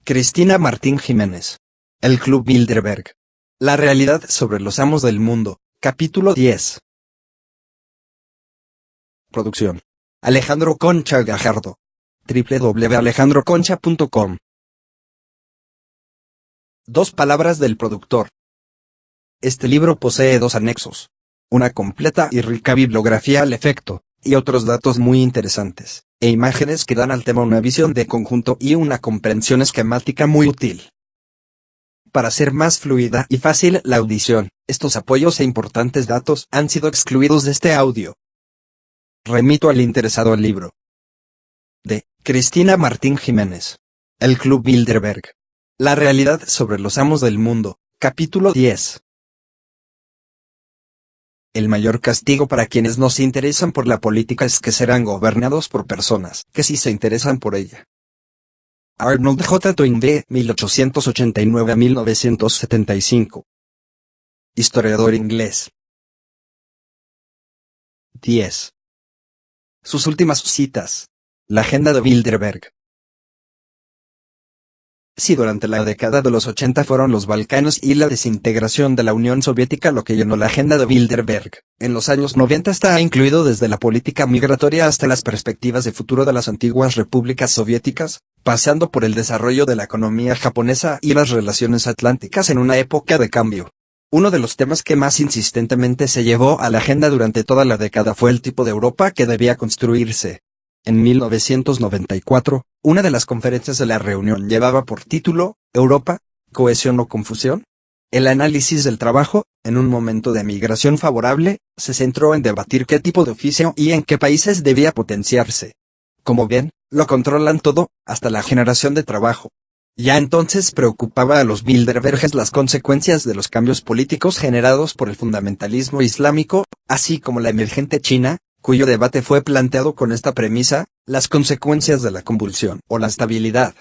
Cristina Martín Jiménez. El Club Bilderberg. La realidad sobre los amos del mundo. Capítulo 10. Producción. Alejandro Concha Gajardo. www.alejandroconcha.com. Dos palabras del productor. Este libro posee dos anexos. Una completa y rica bibliografía al efecto, y otros datos muy interesantes, e imágenes que dan al tema una visión de conjunto y una comprensión esquemática muy útil. Para hacer más fluida y fácil la audición, estos apoyos e importantes datos han sido excluidos de este audio. Remito al interesado el libro. De Cristina Martín Jiménez. El Club Bilderberg. La realidad sobre los amos del mundo. Capítulo 10. El mayor castigo para quienes no se interesan por la política es que serán gobernados por personas que sí se interesan por ella. Arnold J. Toynbee, 1889 a 1975. Historiador inglés. 10. Sus últimas citas. La agenda de Bilderberg. Si durante la década de los 80 fueron los Balcanes y la desintegración de la Unión Soviética lo que llenó la agenda de Bilderberg, en los años 90 está incluido desde la política migratoria hasta las perspectivas de futuro de las antiguas repúblicas soviéticas, pasando por el desarrollo de la economía japonesa y las relaciones atlánticas en una época de cambio. Uno de los temas que más insistentemente se llevó a la agenda durante toda la década fue el tipo de Europa que debía construirse. En 1994, una de las conferencias de la reunión llevaba por título, Europa, ¿cohesión o confusión? El análisis del trabajo, en un momento de migración favorable, se centró en debatir qué tipo de oficio y en qué países debía potenciarse. Como ven, lo controlan todo, hasta la generación de trabajo. Ya entonces preocupaba a los Bilderbergers las consecuencias de los cambios políticos generados por el fundamentalismo islámico, así como la emergente China, cuyo debate fue planteado con esta premisa, las consecuencias de la convulsión o la estabilidad.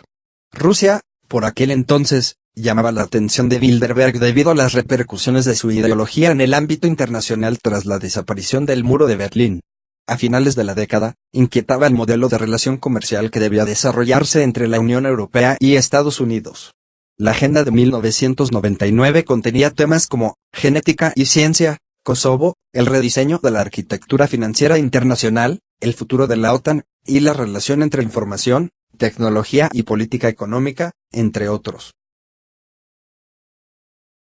Rusia, por aquel entonces, llamaba la atención de Bilderberg debido a las repercusiones de su ideología en el ámbito internacional tras la desaparición del muro de Berlín. A finales de la década, inquietaba el modelo de relación comercial que debía desarrollarse entre la Unión Europea y Estados Unidos. La agenda de 1999 contenía temas como genética y ciencia, Kosovo, el rediseño de la arquitectura financiera internacional, el futuro de la OTAN, y la relación entre información, tecnología y política económica, entre otros.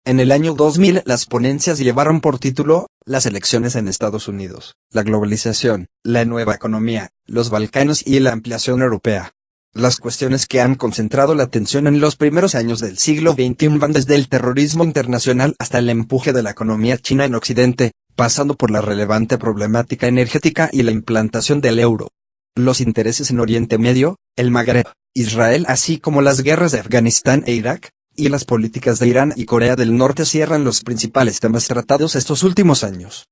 En el año 2000 las ponencias llevaron por título, las elecciones en Estados Unidos, la globalización, la nueva economía, los Balcanes y la ampliación europea. Las cuestiones que han concentrado la atención en los primeros años del siglo XXI van desde el terrorismo internacional hasta el empuje de la economía china en Occidente, pasando por la relevante problemática energética y la implantación del euro. Los intereses en Oriente Medio, el Magreb, Israel así como las guerras de Afganistán e Irak, y las políticas de Irán y Corea del Norte cierran los principales temas tratados estos últimos años.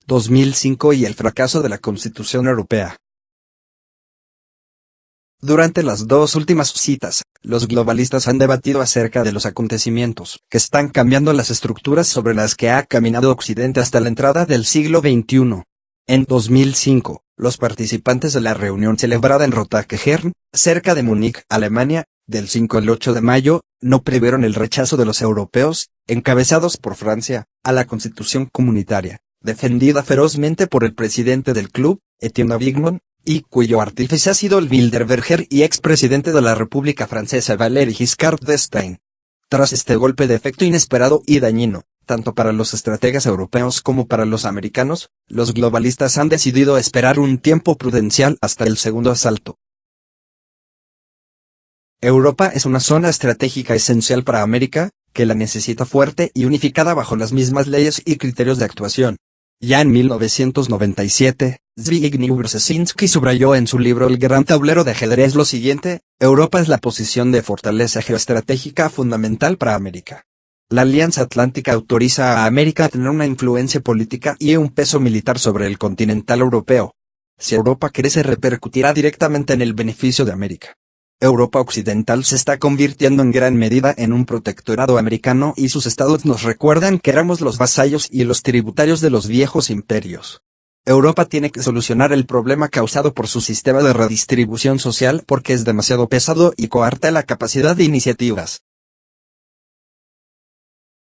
2005 y el fracaso de la Constitución Europea. Durante las dos últimas citas, los globalistas han debatido acerca de los acontecimientos que están cambiando las estructuras sobre las que ha caminado Occidente hasta la entrada del siglo XXI. En 2005, los participantes de la reunión celebrada en Rotterdam, cerca de Múnich, Alemania, del 5 al 8 de mayo, no previeron el rechazo de los europeos, encabezados por Francia, a la Constitución comunitaria, defendida ferozmente por el presidente del club, Etienne Vignon, y cuyo artífice ha sido el Bilderberger y expresidente de la República Francesa Valéry Giscard d'Estaing. Tras este golpe de efecto inesperado y dañino, tanto para los estrategas europeos como para los americanos, los globalistas han decidido esperar un tiempo prudencial hasta el segundo asalto. Europa es una zona estratégica esencial para América, que la necesita fuerte y unificada bajo las mismas leyes y criterios de actuación. Ya en 1997, Zbigniew Brzezinski subrayó en su libro El Gran Tablero de Ajedrez lo siguiente, Europa es la posición de fortaleza geoestratégica fundamental para América. La Alianza Atlántica autoriza a América a tener una influencia política y un peso militar sobre el continental europeo. Si Europa crece repercutirá directamente en el beneficio de América. Europa Occidental se está convirtiendo en gran medida en un protectorado americano y sus estados nos recuerdan que éramos los vasallos y los tributarios de los viejos imperios. Europa tiene que solucionar el problema causado por su sistema de redistribución social porque es demasiado pesado y coarta la capacidad de iniciativas.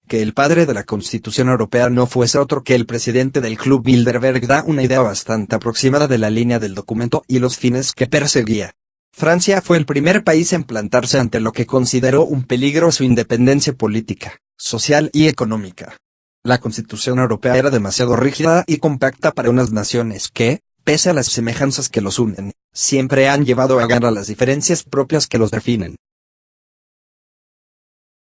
Que el padre de la Constitución Europea no fuese otro que el presidente del Club Bilderberg da una idea bastante aproximada de la línea del documento y los fines que perseguía. Francia fue el primer país en plantarse ante lo que consideró un peligro a su independencia política, social y económica. La Constitución Europea era demasiado rígida y compacta para unas naciones que, pese a las semejanzas que los unen, siempre han llevado a gana las diferencias propias que los definen.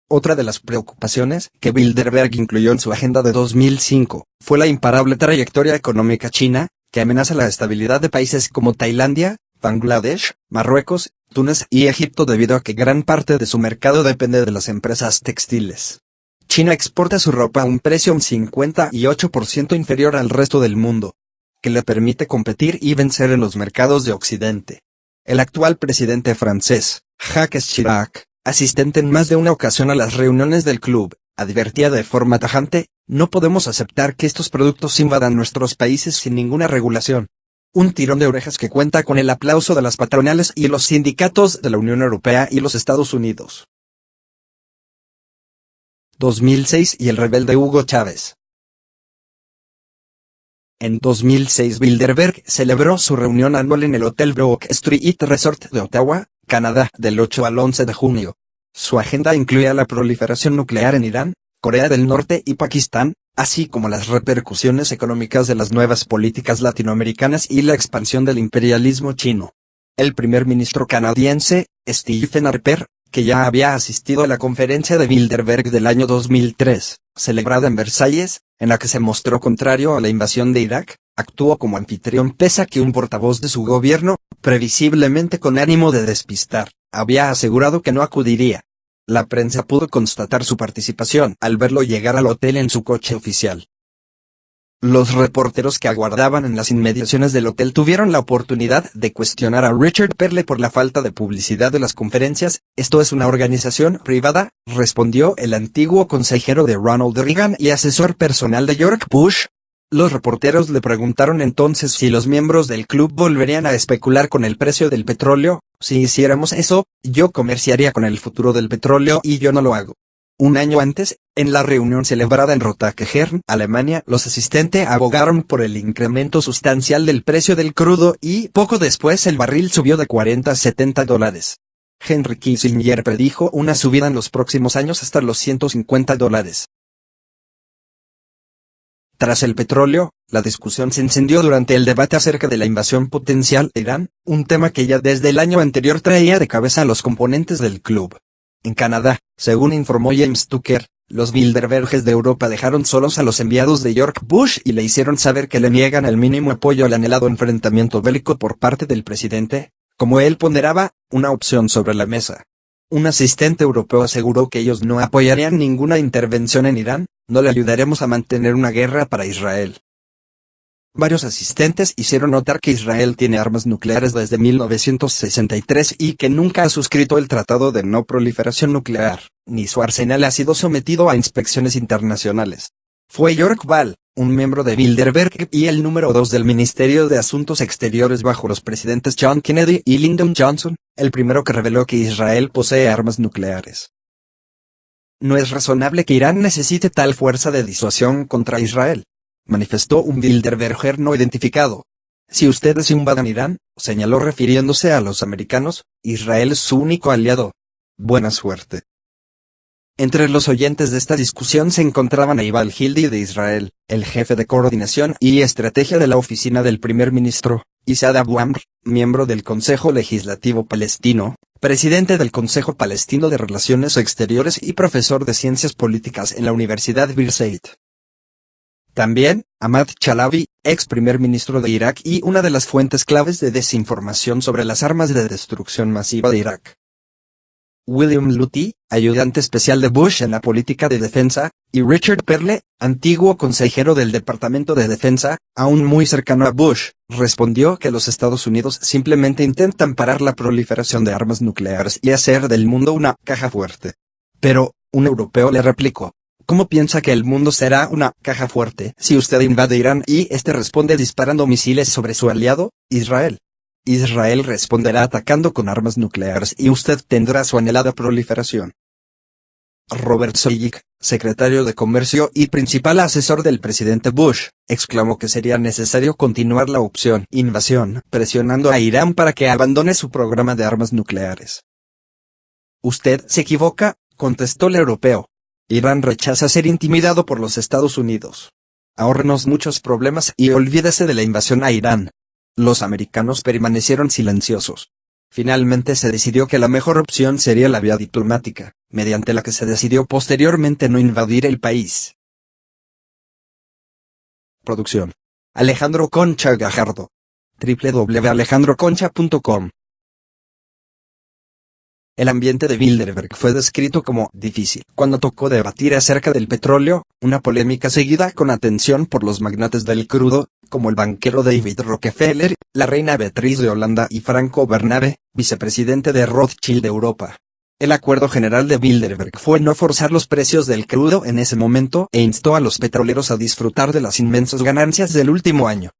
Otra de las preocupaciones que Bilderberg incluyó en su agenda de 2005 fue la imparable trayectoria económica china, que amenaza la estabilidad de países como Tailandia, Bangladesh, Marruecos, Túnez y Egipto debido a que gran parte de su mercado depende de las empresas textiles. China exporta su ropa a un precio un 58% inferior al resto del mundo, que le permite competir y vencer en los mercados de Occidente. El actual presidente francés, Jacques Chirac, asistente en más de una ocasión a las reuniones del club, advertía de forma tajante: no podemos aceptar que estos productos invadan nuestros países sin ninguna regulación. Un tirón de orejas que cuenta con el aplauso de las patronales y los sindicatos de la Unión Europea y los Estados Unidos. 2006 y el rebelde Hugo Chávez. En 2006 Bilderberg celebró su reunión anual en el Hotel Brook Street Resort de Ottawa, Canadá, del 8 al 11 de junio. Su agenda incluía la proliferación nuclear en Irán, Corea del Norte y Pakistán, así como las repercusiones económicas de las nuevas políticas latinoamericanas y la expansión del imperialismo chino. El primer ministro canadiense, Stephen Harper, que ya había asistido a la conferencia de Bilderberg del año 2003, celebrada en Versalles, en la que se mostró contrario a la invasión de Irak, actuó como anfitrión pese a que un portavoz de su gobierno, previsiblemente con ánimo de despistar, había asegurado que no acudiría. La prensa pudo constatar su participación al verlo llegar al hotel en su coche oficial. Los reporteros que aguardaban en las inmediaciones del hotel tuvieron la oportunidad de cuestionar a Richard Perle por la falta de publicidad de las conferencias. «Esto es una organización privada», respondió el antiguo consejero de Ronald Reagan y asesor personal de George Bush. Los reporteros le preguntaron entonces si los miembros del club volverían a especular con el precio del petróleo. «Si hiciéramos eso, yo comerciaría con el futuro del petróleo y yo no lo hago». Un año antes, en la reunión celebrada en Rotterdam, Alemania, los asistentes abogaron por el incremento sustancial del precio del crudo y poco después el barril subió de 40 a 70 dólares. Henry Kissinger predijo una subida en los próximos años hasta los 150 dólares. Tras el petróleo, la discusión se encendió durante el debate acerca de la invasión potencial de Irán, un tema que ya desde el año anterior traía de cabeza a los componentes del club. En Canadá, según informó James Tucker, los Bilderbergs de Europa dejaron solos a los enviados de George Bush y le hicieron saber que le niegan el mínimo apoyo al anhelado enfrentamiento bélico por parte del presidente, como él ponderaba, una opción sobre la mesa. Un asistente europeo aseguró que ellos no apoyarían ninguna intervención en Irán, no le ayudaremos a mantener una guerra para Israel. Varios asistentes hicieron notar que Israel tiene armas nucleares desde 1963 y que nunca ha suscrito el Tratado de No Proliferación Nuclear, ni su arsenal ha sido sometido a inspecciones internacionales. Fue York Ball, un miembro de Bilderberg y el número 2 del Ministerio de Asuntos Exteriores bajo los presidentes John Kennedy y Lyndon Johnson, el primero que reveló que Israel posee armas nucleares. No es razonable que Irán necesite tal fuerza de disuasión contra Israel, manifestó un Bilderberger no identificado. Si ustedes invadan Irán, señaló refiriéndose a los americanos, Israel es su único aliado. Buena suerte. Entre los oyentes de esta discusión se encontraban Eival Hildi de Israel, el jefe de coordinación y estrategia de la oficina del primer ministro, y Saad Abu Amr, miembro del Consejo Legislativo Palestino, presidente del Consejo Palestino de Relaciones Exteriores y profesor de Ciencias Políticas en la Universidad Birzeit. También, Ahmad Chalabi, ex primer ministro de Irak y una de las fuentes claves de desinformación sobre las armas de destrucción masiva de Irak. William Luty, ayudante especial de Bush en la política de defensa, y Richard Perle, antiguo consejero del Departamento de Defensa, aún muy cercano a Bush, respondió que los Estados Unidos simplemente intentan parar la proliferación de armas nucleares y hacer del mundo una caja fuerte. Pero, un europeo le replicó: ¿Cómo piensa que el mundo será una caja fuerte si usted invade Irán y este responde disparando misiles sobre su aliado, Israel? Israel responderá atacando con armas nucleares y usted tendrá su anhelada proliferación. Robert Zoellick, secretario de Comercio y principal asesor del presidente Bush, exclamó que sería necesario continuar la opción invasión, presionando a Irán para que abandone su programa de armas nucleares. Usted se equivoca, contestó el europeo. Irán rechaza ser intimidado por los Estados Unidos. Ahórrenos muchos problemas y olvídese de la invasión a Irán. Los americanos permanecieron silenciosos. Finalmente se decidió que la mejor opción sería la vía diplomática, mediante la que se decidió posteriormente no invadir el país. Producción: Alejandro Concha Gajardo. www.alejandroconcha.com. El ambiente de Bilderberg fue descrito como difícil cuando tocó debatir acerca del petróleo, una polémica seguida con atención por los magnates del crudo, como el banquero David Rockefeller, la reina Beatriz de Holanda y Franco Bernabe, vicepresidente de Rothschild Europa. El acuerdo general de Bilderberg fue no forzar los precios del crudo en ese momento e instó a los petroleros a disfrutar de las inmensas ganancias del último año.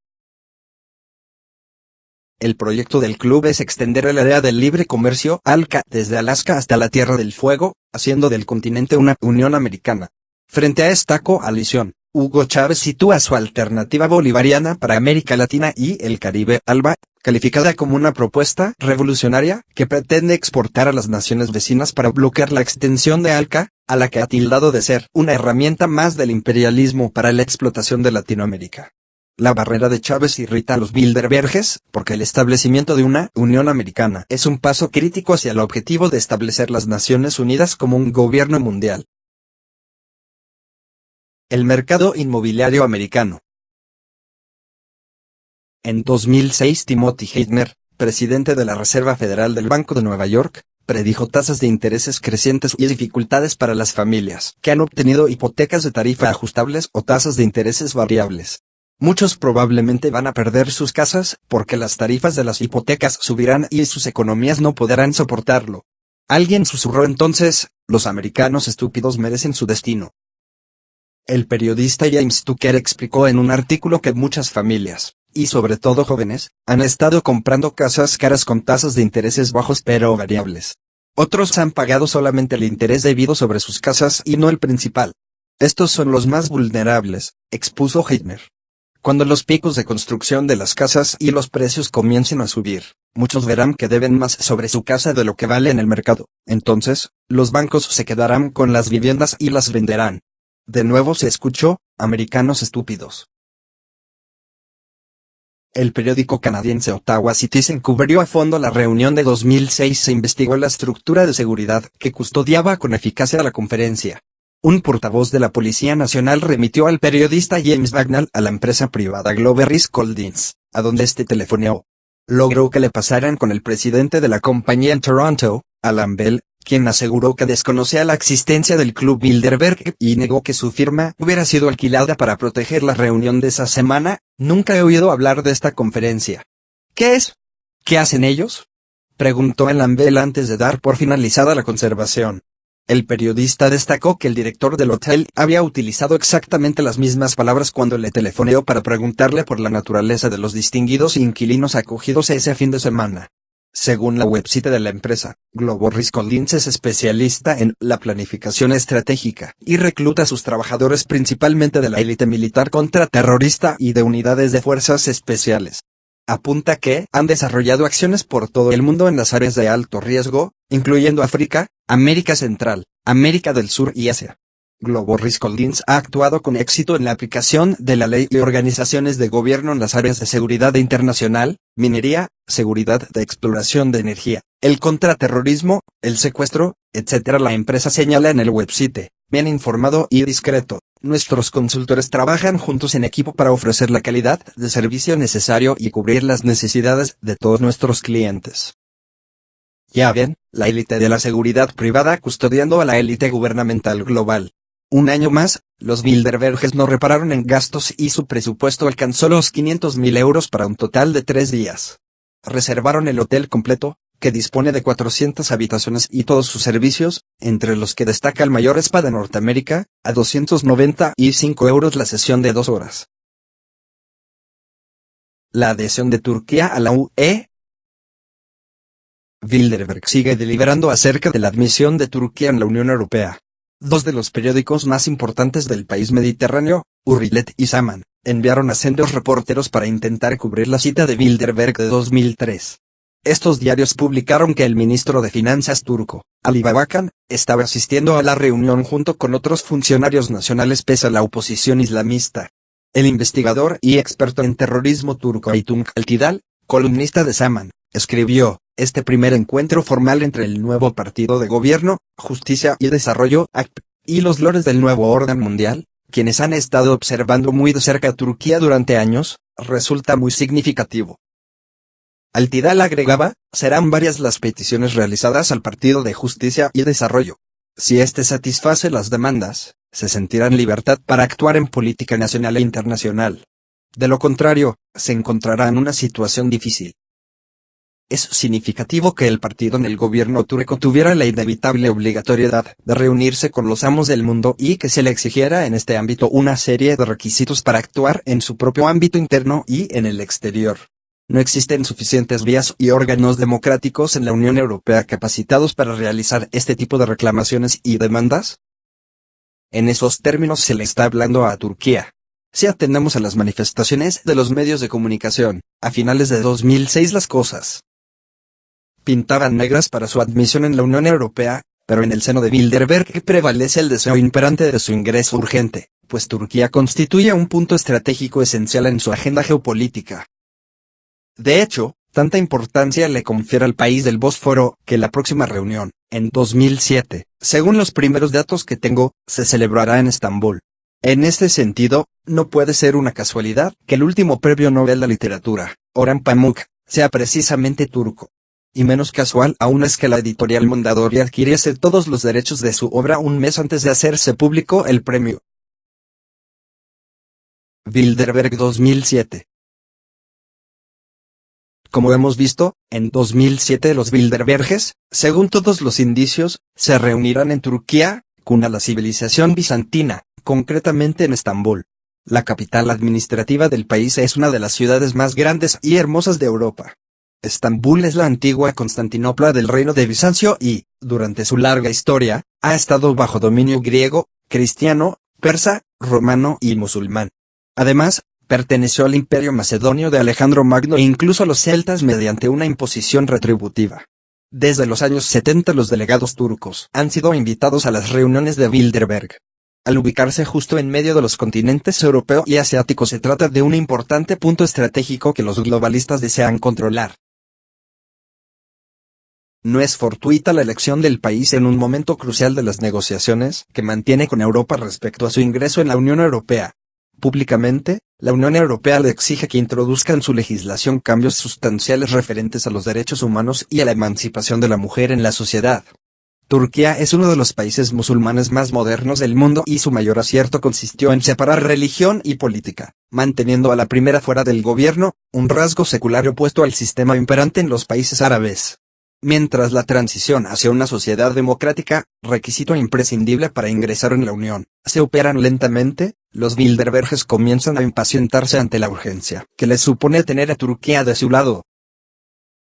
El proyecto del club es extender el área del libre comercio ALCA desde Alaska hasta la Tierra del Fuego, haciendo del continente una Unión Americana. Frente a esta coalición, Hugo Chávez sitúa su alternativa bolivariana para América Latina y el Caribe, ALBA, calificada como una propuesta revolucionaria que pretende exportar a las naciones vecinas para bloquear la extensión de ALCA, a la que ha tildado de ser una herramienta más del imperialismo para la explotación de Latinoamérica. La barrera de Chávez irrita a los Bilderberges, porque el establecimiento de una Unión Americana es un paso crítico hacia el objetivo de establecer las Naciones Unidas como un gobierno mundial. El mercado inmobiliario americano. En 2006 Timothy Geithner, presidente de la Reserva Federal del Banco de Nueva York, predijo tasas de intereses crecientes y dificultades para las familias que han obtenido hipotecas de tarifa ajustables o tasas de intereses variables. Muchos probablemente van a perder sus casas, porque las tarifas de las hipotecas subirán y sus economías no podrán soportarlo. Alguien susurró entonces: los americanos estúpidos merecen su destino. El periodista James Tucker explicó en un artículo que muchas familias, y sobre todo jóvenes, han estado comprando casas caras con tasas de intereses bajos pero variables. Otros han pagado solamente el interés debido sobre sus casas y no el principal. Estos son los más vulnerables, expuso Geithner. Cuando los picos de construcción de las casas y los precios comiencen a subir, muchos verán que deben más sobre su casa de lo que vale en el mercado. Entonces, los bancos se quedarán con las viviendas y las venderán. De nuevo se escuchó: americanos estúpidos. El periódico canadiense Ottawa Citizen cubrió a fondo la reunión de 2006. Se investigó la estructura de seguridad que custodiaba con eficacia la conferencia. Un portavoz de la Policía Nacional remitió al periodista James Bagnall a la empresa privada Glover Risk Holdings, a donde este telefoneó. Logró que le pasaran con el presidente de la compañía en Toronto, Alan Bell, quien aseguró que desconocía la existencia del Club Bilderberg y negó que su firma hubiera sido alquilada para proteger la reunión de esa semana. Nunca he oído hablar de esta conferencia. ¿Qué es? ¿Qué hacen ellos?, preguntó Alan Bell antes de dar por finalizada la conversación. El periodista destacó que el director del hotel había utilizado exactamente las mismas palabras cuando le telefoneó para preguntarle por la naturaleza de los distinguidos inquilinos acogidos ese fin de semana. Según la website de la empresa, Glover Risk Holdings es especialista en la planificación estratégica y recluta a sus trabajadores principalmente de la élite militar contraterrorista y de unidades de fuerzas especiales. Apunta que han desarrollado acciones por todo el mundo en las áreas de alto riesgo, incluyendo África, América Central, América del Sur y Asia. Glover Risk Holdings ha actuado con éxito en la aplicación de la ley y organizaciones de gobierno en las áreas de seguridad internacional, minería, seguridad de exploración de energía, el contraterrorismo, el secuestro, etc. La empresa señala en el website: bien informado y discreto, nuestros consultores trabajan juntos en equipo para ofrecer la calidad de servicio necesario y cubrir las necesidades de todos nuestros clientes. Ya ven, la élite de la seguridad privada custodiando a la élite gubernamental global. Un año más, los Bilderberges no repararon en gastos y su presupuesto alcanzó los 500.000 euros para un total de 3 días. Reservaron el hotel completo, que dispone de 400 habitaciones y todos sus servicios, entre los que destaca el mayor spa de Norteamérica, a 295 euros la sesión de 2 horas. La adhesión de Turquía a la UE. Bilderberg sigue deliberando acerca de la admisión de Turquía en la Unión Europea. Dos de los periódicos más importantes del país mediterráneo, Hürriyet y Zaman, enviaron a sendos reporteros para intentar cubrir la cita de Bilderberg de 2003. Estos diarios publicaron que el ministro de Finanzas turco, Ali Babakan, estaba asistiendo a la reunión junto con otros funcionarios nacionales pese a la oposición islamista. El investigador y experto en terrorismo turco Aytun Altidal, columnista de Zaman, escribió: este primer encuentro formal entre el nuevo partido de gobierno, Justicia y Desarrollo, AKP, y los lores del nuevo orden mundial, quienes han estado observando muy de cerca a Turquía durante años, resulta muy significativo. Altidal agregaba: serán varias las peticiones realizadas al Partido de Justicia y Desarrollo. Si éste satisface las demandas, se sentirá en libertad para actuar en política nacional e internacional. De lo contrario, se encontrará en una situación difícil. Es significativo que el partido en el gobierno turco tuviera la inevitable obligatoriedad de reunirse con los amos del mundo y que se le exigiera en este ámbito una serie de requisitos para actuar en su propio ámbito interno y en el exterior. No existen suficientes vías y órganos democráticos en la Unión Europea capacitados para realizar este tipo de reclamaciones y demandas. En esos términos se le está hablando a Turquía. Si atendemos a las manifestaciones de los medios de comunicación, a finales de 2006 las cosas pintaban negras para su admisión en la Unión Europea, pero en el seno de Bilderberg prevalece el deseo imperante de su ingreso urgente, pues Turquía constituye un punto estratégico esencial en su agenda geopolítica. De hecho, tanta importancia le confiere al país del Bósforo, que la próxima reunión, en 2007, según los primeros datos que tengo, se celebrará en Estambul. En este sentido, no puede ser una casualidad que el último premio Nobel de Literatura, Orhan Pamuk, sea precisamente turco. Y menos casual aún es que la editorial Mondadori adquiriese todos los derechos de su obra un mes antes de hacerse público el premio. Bilderberg 2007. Como hemos visto, en 2007 los Bilderberges, según todos los indicios, se reunirán en Turquía, cuna de la civilización bizantina, concretamente en Estambul. La capital administrativa del país es una de las ciudades más grandes y hermosas de Europa. Estambul es la antigua Constantinopla del Reino de Bizancio y, durante su larga historia, ha estado bajo dominio griego, cristiano, persa, romano y musulmán. Además, perteneció al Imperio Macedonio de Alejandro Magno e incluso a los celtas mediante una imposición retributiva. Desde los años 70 los delegados turcos han sido invitados a las reuniones de Bilderberg. Al ubicarse justo en medio de los continentes europeo y asiático se trata de un importante punto estratégico que los globalistas desean controlar. No es fortuita la elección del país en un momento crucial de las negociaciones que mantiene con Europa respecto a su ingreso en la Unión Europea. Públicamente, la Unión Europea le exige que introduzca en su legislación cambios sustanciales referentes a los derechos humanos y a la emancipación de la mujer en la sociedad. Turquía es uno de los países musulmanes más modernos del mundo y su mayor acierto consistió en separar religión y política, manteniendo a la primera fuera del gobierno, un rasgo secular opuesto al sistema imperante en los países árabes. Mientras la transición hacia una sociedad democrática, requisito imprescindible para ingresar en la Unión, se operan lentamente, los Bilderberges comienzan a impacientarse ante la urgencia que les supone tener a Turquía de su lado.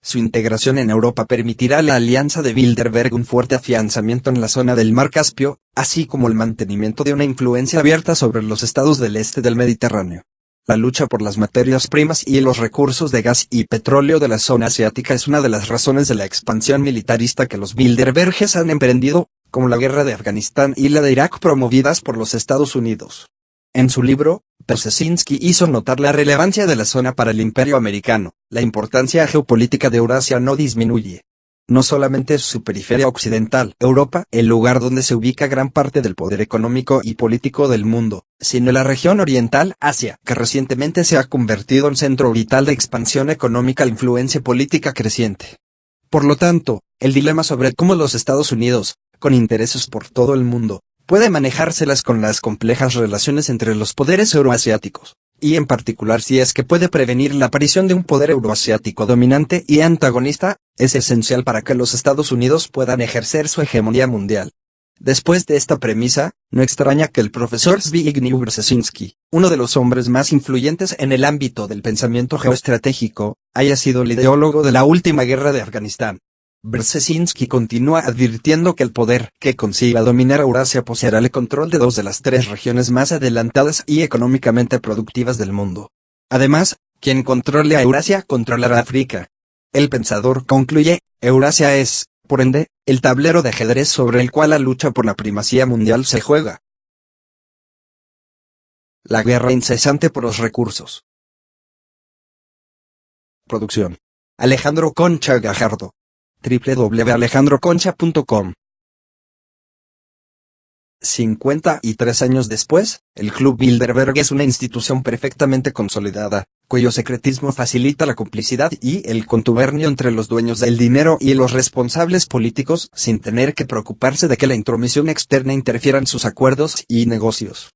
Su integración en Europa permitirá a la alianza de Bilderberg un fuerte afianzamiento en la zona del Mar Caspio, así como el mantenimiento de una influencia abierta sobre los estados del este del Mediterráneo. La lucha por las materias primas y los recursos de gas y petróleo de la zona asiática es una de las razones de la expansión militarista que los Bilderberges han emprendido, como la guerra de Afganistán y la de Irak promovidas por los Estados Unidos. En su libro, Brzezinski hizo notar la relevancia de la zona para el Imperio americano. La importancia geopolítica de Eurasia no disminuye. No solamente es su periferia occidental, Europa, el lugar donde se ubica gran parte del poder económico y político del mundo, sino la región oriental, Asia, que recientemente se ha convertido en centro vital de expansión económica e influencia política creciente. Por lo tanto, el dilema sobre cómo los Estados Unidos, con intereses por todo el mundo, puede manejárselas con las complejas relaciones entre los poderes euroasiáticos, y en particular si es que puede prevenir la aparición de un poder euroasiático dominante y antagonista, es esencial para que los Estados Unidos puedan ejercer su hegemonía mundial. Después de esta premisa, no extraña que el profesor Zbigniew Brzezinski, uno de los hombres más influyentes en el ámbito del pensamiento geoestratégico, haya sido el ideólogo de la última guerra de Afganistán. Brzezinski continúa advirtiendo que el poder que consiga dominar Eurasia poseerá el control de dos de las tres regiones más adelantadas y económicamente productivas del mundo. Además, quien controle a Eurasia controlará África. El pensador concluye, Eurasia es, por ende, el tablero de ajedrez sobre el cual la lucha por la primacía mundial se juega. La guerra incesante por los recursos. Producción: Alejandro Concha Gajardo. www.alejandroconcha.com. 53 años después, el Club Bilderberg es una institución perfectamente consolidada, cuyo secretismo facilita la complicidad y el contubernio entre los dueños del dinero y los responsables políticos sin tener que preocuparse de que la intromisión externa interfiera en sus acuerdos y negocios.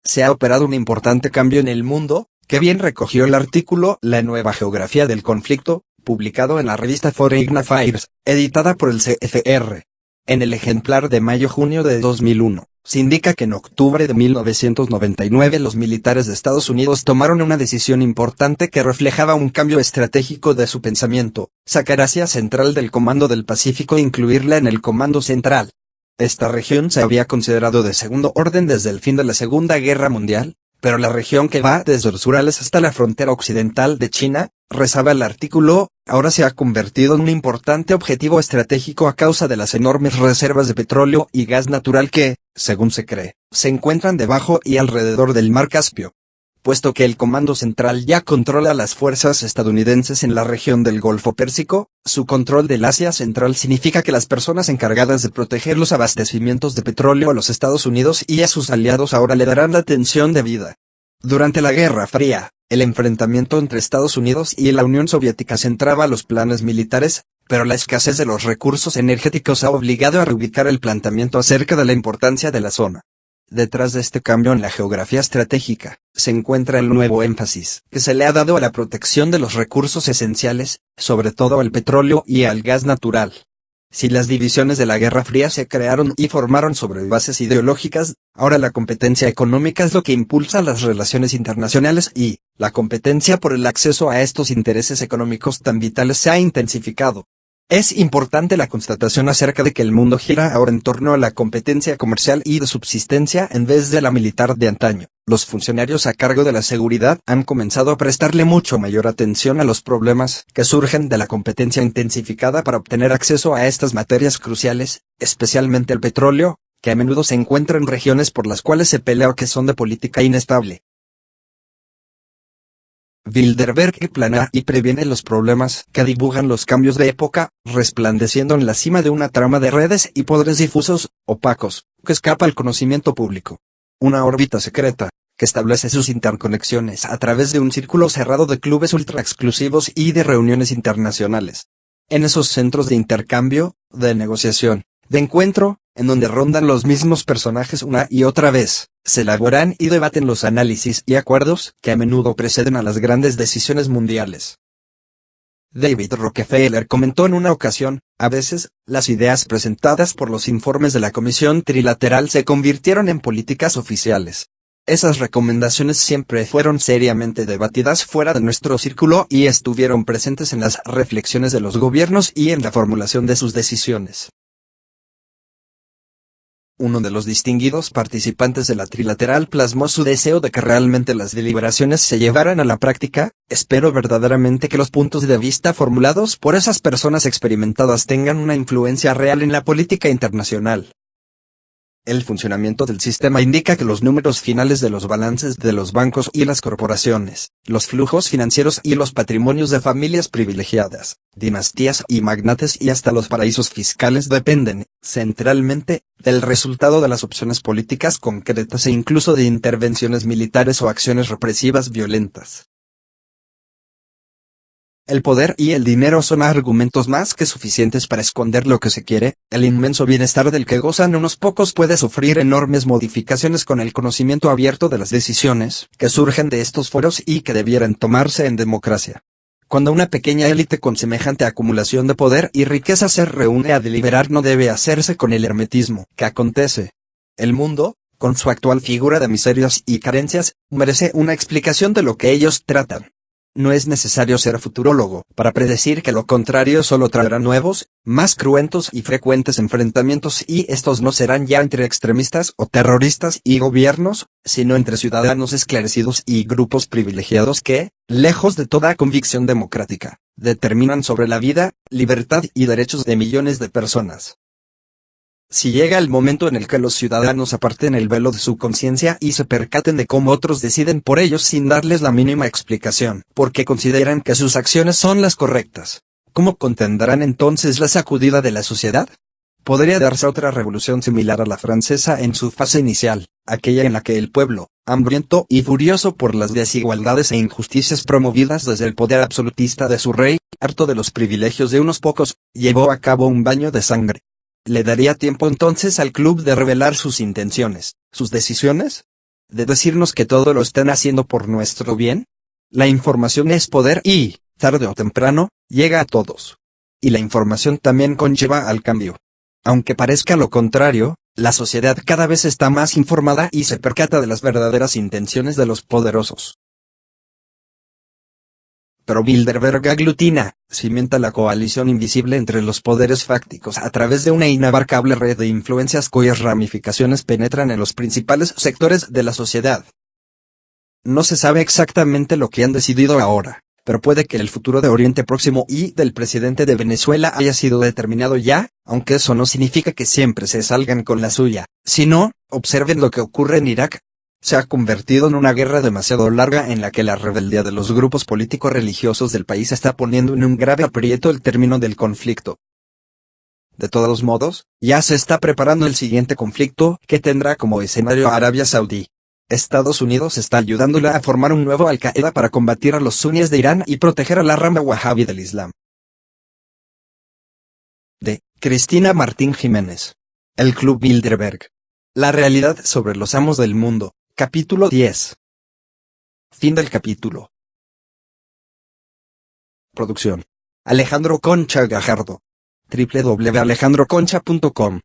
Se ha operado un importante cambio en el mundo, que bien recogió el artículo La nueva geografía del conflicto, publicado en la revista Foreign Affairs, editada por el CFR. En el ejemplar de mayo-junio de 2001, se indica que en octubre de 1999 los militares de Estados Unidos tomaron una decisión importante que reflejaba un cambio estratégico de su pensamiento: sacar Asia Central del Comando del Pacífico e incluirla en el Comando Central. Esta región se había considerado de segundo orden desde el fin de la Segunda Guerra Mundial, pero la región que va desde los Urales hasta la frontera occidental de China, rezaba el artículo, ahora se ha convertido en un importante objetivo estratégico a causa de las enormes reservas de petróleo y gas natural que, según se cree, se encuentran debajo y alrededor del Mar Caspio. Puesto que el Comando Central ya controla las fuerzas estadounidenses en la región del Golfo Pérsico, su control del Asia Central significa que las personas encargadas de proteger los abastecimientos de petróleo a los Estados Unidos y a sus aliados ahora le darán la atención debida. Durante la Guerra Fría, el enfrentamiento entre Estados Unidos y la Unión Soviética centraba los planes militares, pero la escasez de los recursos energéticos ha obligado a reubicar el planteamiento acerca de la importancia de la zona. Detrás de este cambio en la geografía estratégica, se encuentra el nuevo énfasis que se le ha dado a la protección de los recursos esenciales, sobre todo al petróleo y al gas natural. Si las divisiones de la Guerra Fría se crearon y formaron sobre bases ideológicas, ahora la competencia económica es lo que impulsa las relaciones internacionales y, la competencia por el acceso a estos intereses económicos tan vitales se ha intensificado. Es importante la constatación acerca de que el mundo gira ahora en torno a la competencia comercial y de subsistencia en vez de la militar de antaño. Los funcionarios a cargo de la seguridad han comenzado a prestarle mucho mayor atención a los problemas que surgen de la competencia intensificada para obtener acceso a estas materias cruciales, especialmente el petróleo, que a menudo se encuentra en regiones por las cuales se pelea o que son de política inestable. Bilderberg planea y previene los problemas que dibujan los cambios de época, resplandeciendo en la cima de una trama de redes y poderes difusos, opacos, que escapa al conocimiento público. Una órbita secreta, que establece sus interconexiones a través de un círculo cerrado de clubes ultra exclusivos y de reuniones internacionales. En esos centros de intercambio, de negociación, de encuentro, en donde rondan los mismos personajes una y otra vez, se elaboran y debaten los análisis y acuerdos que a menudo preceden a las grandes decisiones mundiales. David Rockefeller comentó en una ocasión, a veces, las ideas presentadas por los informes de la Comisión Trilateral se convirtieron en políticas oficiales. Esas recomendaciones siempre fueron seriamente debatidas fuera de nuestro círculo y estuvieron presentes en las reflexiones de los gobiernos y en la formulación de sus decisiones. Uno de los distinguidos participantes de la trilateral plasmó su deseo de que realmente las deliberaciones se llevaran a la práctica: espero verdaderamente que los puntos de vista formulados por esas personas experimentadas tengan una influencia real en la política internacional. El funcionamiento del sistema indica que los números finales de los balances de los bancos y las corporaciones, los flujos financieros y los patrimonios de familias privilegiadas, dinastías y magnates y hasta los paraísos fiscales dependen, centralmente, del resultado de las opciones políticas concretas e incluso de intervenciones militares o acciones represivas violentas. El poder y el dinero son argumentos más que suficientes para esconder lo que se quiere. El inmenso bienestar del que gozan unos pocos puede sufrir enormes modificaciones con el conocimiento abierto de las decisiones que surgen de estos foros y que debieran tomarse en democracia. Cuando una pequeña élite con semejante acumulación de poder y riqueza se reúne a deliberar, no debe hacerse con el hermetismo que acontece. El mundo, con su actual figura de miserias y carencias, merece una explicación de lo que ellos tratan. No es necesario ser futurólogo para predecir que lo contrario solo traerá nuevos, más cruentos y frecuentes enfrentamientos, y estos no serán ya entre extremistas o terroristas y gobiernos, sino entre ciudadanos esclarecidos y grupos privilegiados que, lejos de toda convicción democrática, determinan sobre la vida, libertad y derechos de millones de personas. Si llega el momento en el que los ciudadanos aparten el velo de su conciencia y se percaten de cómo otros deciden por ellos sin darles la mínima explicación, porque consideran que sus acciones son las correctas, ¿cómo contendrán entonces la sacudida de la sociedad? Podría darse otra revolución similar a la francesa en su fase inicial, aquella en la que el pueblo, hambriento y furioso por las desigualdades e injusticias promovidas desde el poder absolutista de su rey, harto de los privilegios de unos pocos, llevó a cabo un baño de sangre. ¿Le daría tiempo entonces al club de revelar sus intenciones, sus decisiones? ¿De decirnos que todo lo están haciendo por nuestro bien? La información es poder y, tarde o temprano, llega a todos. Y la información también conlleva al cambio. Aunque parezca lo contrario, la sociedad cada vez está más informada y se percata de las verdaderas intenciones de los poderosos. Pero Bilderberg aglutina, cimienta la coalición invisible entre los poderes fácticos a través de una inabarcable red de influencias cuyas ramificaciones penetran en los principales sectores de la sociedad. No se sabe exactamente lo que han decidido ahora, pero puede que el futuro de Oriente Próximo y del presidente de Venezuela haya sido determinado ya, aunque eso no significa que siempre se salgan con la suya. Si no, observen lo que ocurre en Irak. Se ha convertido en una guerra demasiado larga en la que la rebeldía de los grupos políticos religiosos del país está poniendo en un grave aprieto el término del conflicto. De todos modos, ya se está preparando el siguiente conflicto, que tendrá como escenario a Arabia Saudí. Estados Unidos está ayudándola a formar un nuevo Al-Qaeda para combatir a los suníes de Irán y proteger a la rama wahhabí del Islam. De Cristina Martín Jiménez. El Club Bilderberg. La realidad sobre los amos del mundo. Capítulo 10. Fin del capítulo. Producción: Alejandro Concha Gajardo. www.alejandroconcha.com